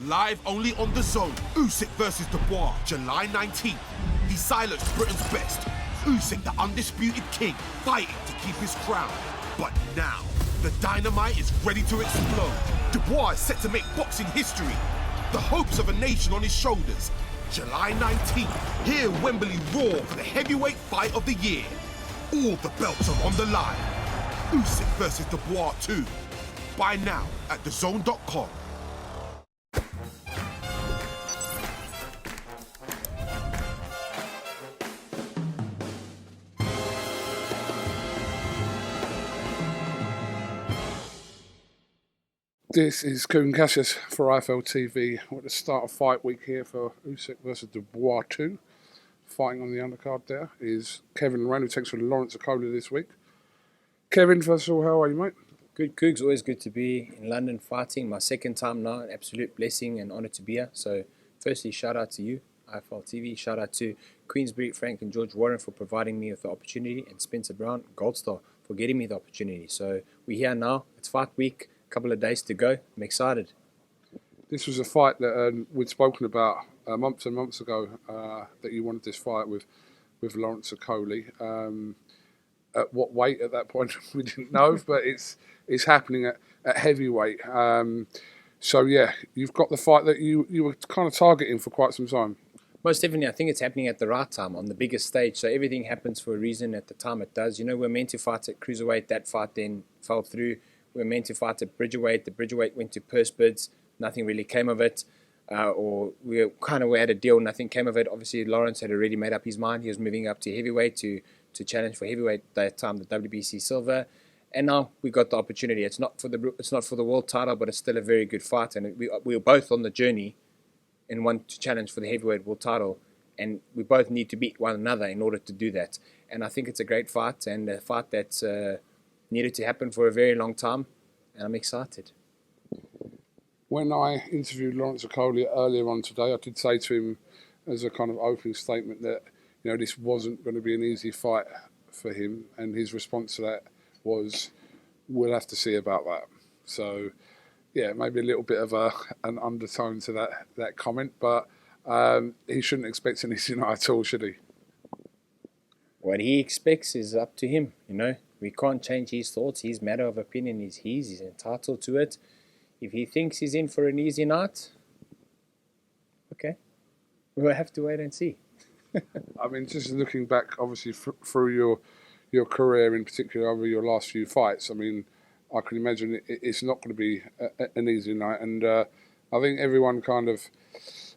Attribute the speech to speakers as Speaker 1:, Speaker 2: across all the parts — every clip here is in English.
Speaker 1: Live only on The Zone. Usyk versus Dubois, July 19th. He silenced Britain's best. Usyk, the undisputed king, fighting to keep his crown. But now, the dynamite is ready to explode. Dubois is set to make boxing history. The hopes of a nation on his shoulders. July 19th, hear Wembley roar for the heavyweight fight of the year. All the belts are on the line. Usyk versus Dubois 2. Buy now at thezone.com.
Speaker 2: This is Kuhn Cassius for IFLTV. We're at the start of fight week here for Usyk versus Dubois 2. Fighting on the undercard there is Kevin Lerena, who takes on Lawrence Okolie this week. Kevin, first of all, how are you, mate?
Speaker 3: Good, Cougs. Always good to be in London fighting. My second time now. An absolute blessing and honour to be here. So, firstly, shout out to you, IFLTV. Shout out to Queensbury, Frank and George Warren for providing me with the opportunity, and Spencer Brown, Gold Star, for getting me the opportunity. So, we're here now. It's fight week. Couple of days to go. I'm excited.
Speaker 2: This was a fight that we'd spoken about months and months ago, that you wanted this fight with Lawrence Okolie. At what weight at that point we didn't know, but it's happening at heavyweight. So yeah, you've got the fight that you were kind of targeting for quite some time.
Speaker 3: Most definitely, I think it's happening at the right time on the biggest stage. So everything happens for a reason at the time it does. You know, we're meant to fight at cruiserweight. That fight then fell through. We were meant to fight at Bridgerweight. The Bridgerweight went to purse bids. Nothing really came of it. Or we had a deal. Nothing came of it. Obviously, Lawrence had already made up his mind. He was moving up to heavyweight to challenge for heavyweight that time, the WBC silver. And now we got the opportunity. It's not for the world title, but it's still a very good fight. And we were both on the journey and want to challenge for the heavyweight world title. And we both need to beat one another in order to do that. And I think it's a great fight and a fight that's needed to happen for a very long time, and I'm excited.
Speaker 2: When I interviewed Lawrence Okolie earlier on today, I did say to him as a kind of opening statement that, you know, this wasn't going to be an easy fight for him, and his response to that was, "We'll have to see about that." So, yeah, maybe a little bit of an undertone to that comment, but he shouldn't expect an easy night at all, should he?
Speaker 3: What he expects is up to him, you know. We can't change his thoughts. His matter of opinion is his. He's entitled to it. If he thinks he's in for an easy night, okay, we'll have to wait and see.
Speaker 2: I mean, just looking back, obviously, through your career, in particular over your last few fights, I mean, I can imagine it's not going to be an easy night. And I think everyone kind of,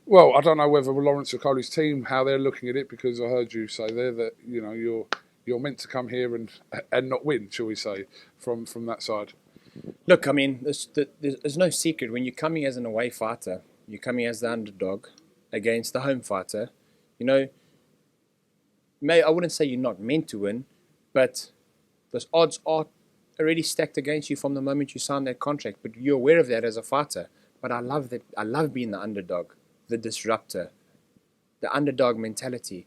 Speaker 2: well, I don't know whether Lawrence Okolie's team, how they're looking at it, because I heard you say there that, you know, you're meant to come here and not win, shall we say, from that side.
Speaker 3: Look, I mean, there's no secret. When you're coming as an away fighter, you're coming as the underdog against the home fighter, you know, I wouldn't say you're not meant to win, but the odds are already stacked against you from the moment you sign that contract. But you're aware of that as a fighter. But I love that. I love being the underdog, the disruptor, the underdog mentality.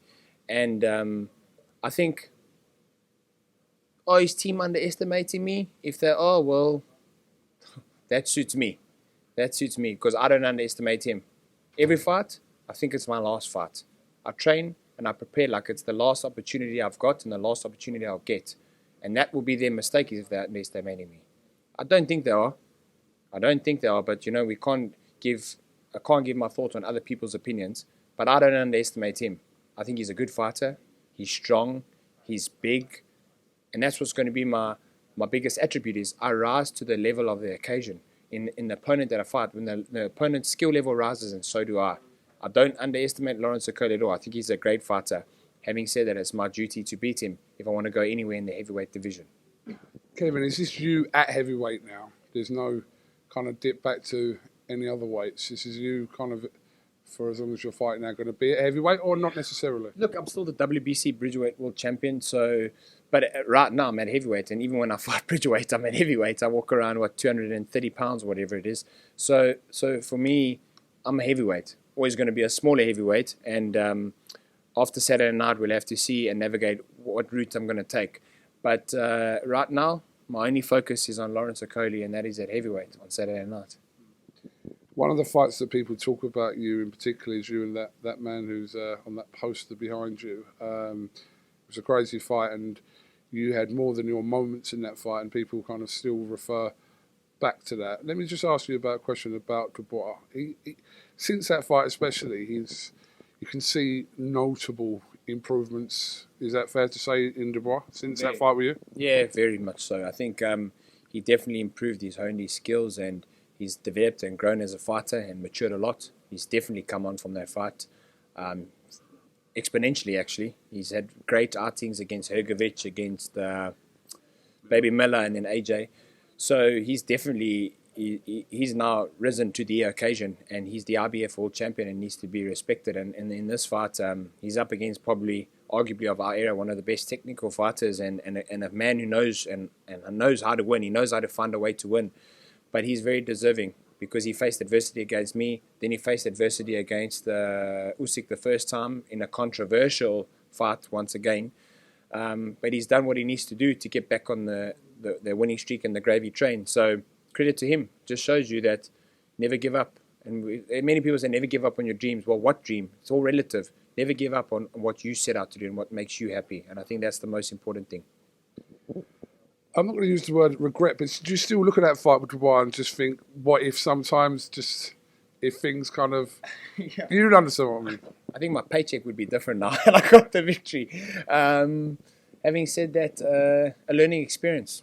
Speaker 3: And I think, is team underestimating me? If they are, well, that suits me. That suits me because I don't underestimate him. Every fight, I think it's my last fight. I train and I prepare like it's the last opportunity I've got and the last opportunity I'll get. And that will be their mistake if they're underestimating me. I don't think they are. But, you know, I can't give my thoughts on other people's opinions. But I don't underestimate him. I think he's a good fighter. He's strong. He's big. And that's what's going to be my biggest attribute is I rise to the level of the occasion in the opponent that I fight. When the opponent's skill level rises, and so do I. I don't underestimate Lawrence Okolie at all. I think he's a great fighter. Having said that, it's my duty to beat him if I want to go anywhere in the heavyweight division.
Speaker 2: Kevin, is this you at heavyweight now? There's no kind of dip back to any other weights. This is you kind of, for as long as you're fighting now, going to be at heavyweight or not necessarily?
Speaker 3: Look, I'm still the WBC Bridgerweight World Champion, but right now I'm at heavyweight, and even when I fight Bridgerweight, I'm at heavyweight. I walk around, 230 pounds, whatever it is. So for me, I'm a heavyweight. Always going to be a smaller heavyweight, and after Saturday night, we'll have to see and navigate what route I'm going to take. But right now, my only focus is on Lawrence Okolie, and that is at heavyweight on Saturday night.
Speaker 2: One of the fights that people talk about you in particular is you and that man who's on that poster behind you. It was a crazy fight, and you had more than your moments in that fight, and people kind of still refer back to that. Let me just ask you about a question about Dubois. Since that fight especially, you can see notable improvements. Is that fair to say in Dubois since that fight with you?
Speaker 3: Yeah, very much so. I think he definitely improved, he's honed his skills, and he's developed and grown as a fighter and matured a lot. He's definitely come on from that fight exponentially, actually. He's had great outings against Hergovic, against Baby Miller, and then AJ. So he's definitely, he's now risen to the occasion, and he's the IBF World Champion and needs to be respected. And in this fight, he's up against probably, arguably of our era, one of the best technical fighters, and a man who knows and knows how to win. He knows how to find a way to win. But he's very deserving because he faced adversity against me. Then he faced adversity against Usyk the first time in a controversial fight once again. But he's done what he needs to do to get back on the winning streak and the gravy train. So credit to him. Just shows you that never give up. And many people say never give up on your dreams. Well, what dream? It's all relative. Never give up on what you set out to do and what makes you happy. And I think that's the most important thing.
Speaker 2: I'm not going to use the word regret, but do you still look at that fight with Dubois and just think, what if sometimes just, if things kind of, yeah. You understand what I mean?
Speaker 3: I think my paycheck would be different now and I got the victory. Having said that, a learning experience.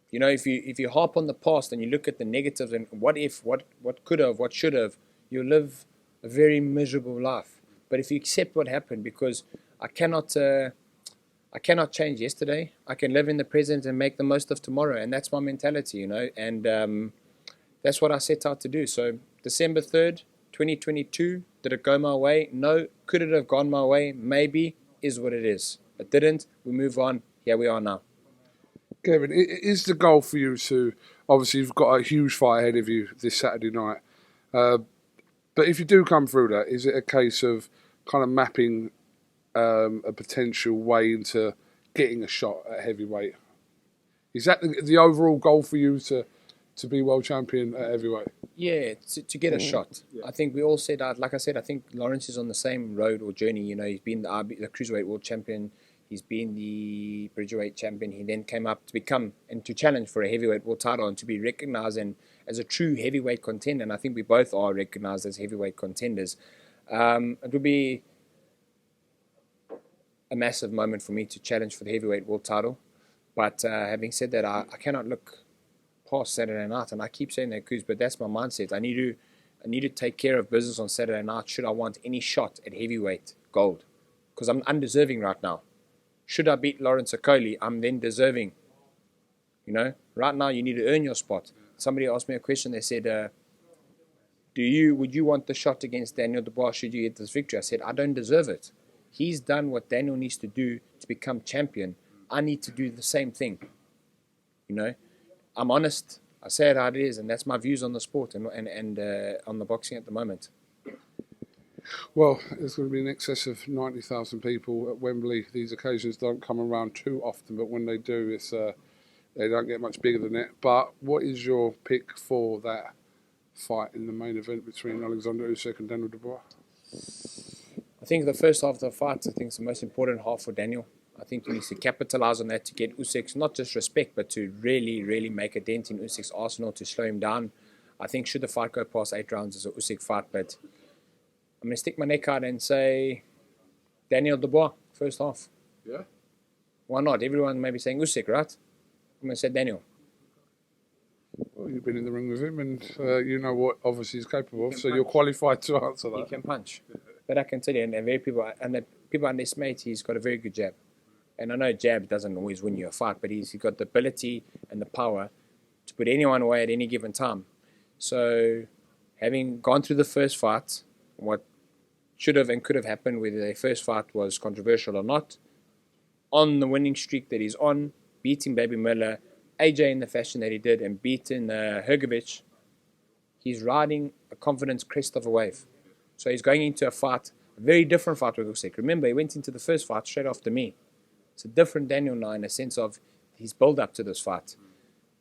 Speaker 3: You know, if you harp on the past and you look at the negatives and what if, what could have, what should have, you'll live a very miserable life. But if you accept what happened, because I cannot change yesterday. I can live in the present and make the most of tomorrow. And that's my mentality, you know. And that's what I set out to do. So December 3rd, 2022, did it go my way? No. Could it have gone my way? Maybe. Is what it is. It didn't. We move on. Here we are now.
Speaker 2: Kevin, is the goal for you to, obviously you've got a huge fight ahead of you this Saturday night. But if you do come through that, is it a case of kind of mapping a potential way into getting a shot at heavyweight? Is that the overall goal for you to be world champion at heavyweight? Yeah,
Speaker 3: to get a shot. Yeah. I think we all said, like I said, I think Lawrence is on the same road or journey. You know, he's been the cruiserweight world champion. He's been the bridgerweight champion. He then came up to become and to challenge for a heavyweight world title and to be recognized and as a true heavyweight contender. And I think we both are recognized as heavyweight contenders. It would be a massive moment for me to challenge for the heavyweight world title. But having said that, I cannot look past Saturday night, and I keep saying that, Kuz, but that's my mindset. I need to take care of business on Saturday night should I want any shot at heavyweight gold, because I'm undeserving right now. Should I beat Lawrence Okolie, I'm then deserving. You know, right now you need to earn your spot. Somebody asked me a question. They said, would you want the shot against Daniel Dubois should you get this victory? I said, I don't deserve it. He's done what Daniel needs to do to become champion. I need to do the same thing. You know, I'm honest. I say it how it is, and that's my views on the sport and on the boxing at the moment.
Speaker 2: Well, there's going to be in excess of 90,000 people at Wembley. These occasions don't come around too often, but when they do, they don't get much bigger than that. But what is your pick for that fight in the main event between Alexander Usyk and Daniel Dubois?
Speaker 3: I think the first half of the fight, I think, is the most important half for Daniel. I think he needs to capitalise on that to get Usyk's not just respect, but to really, really make a dent in Usyk's arsenal to slow him down. I think should the fight go past 8 rounds, it's a Usyk fight, but I'm going to stick my neck out and say Daniel Dubois, first half.
Speaker 2: Yeah?
Speaker 3: Why not? Everyone may be saying Usyk, right? I'm going to say Daniel.
Speaker 2: Well, you've been in the ring with him and you know what obviously he's capable of, so you're qualified to answer that.
Speaker 3: He can punch. But I can tell you, and people underestimate he's got a very good jab. And I know jab doesn't always win you a fight, but he's got the ability and the power to put anyone away at any given time. So having gone through the first fight, what should have and could have happened, whether the first fight was controversial or not, on the winning streak that he's on, beating Baby Miller, AJ in the fashion that he did, and beating Hergovic, he's riding a confidence crest of a wave. So he's going into a fight, a very different fight with Usyk. Remember, he went into the first fight straight after me. It's a different Daniel now in a sense of his build-up to this fight.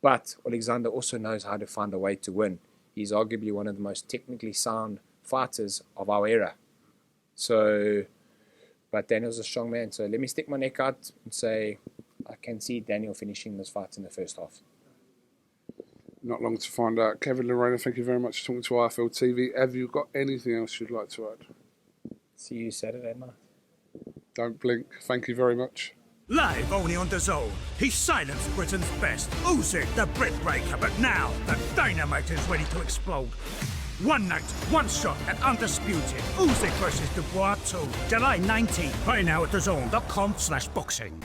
Speaker 3: But Alexander also knows how to find a way to win. He's arguably one of the most technically sound fighters of our era. So, but Daniel's a strong man. So let me stick my neck out and say I can see Daniel finishing this fight in the first half.
Speaker 2: Not long to find out. Kevin, Lerena, thank you very much for talking to IFLTV. Have you got anything else you'd like to add?
Speaker 3: See you Saturday night.
Speaker 2: Don't blink. Thank you very much.
Speaker 4: Live only on DAZN. He silenced Britain's best. Usyk, the Brit breaker, but now the dynamite is ready to explode. One night, one shot at Undisputed. Usyk versus Dubois 2, July 19th. Buy now at DAZN.com/boxing.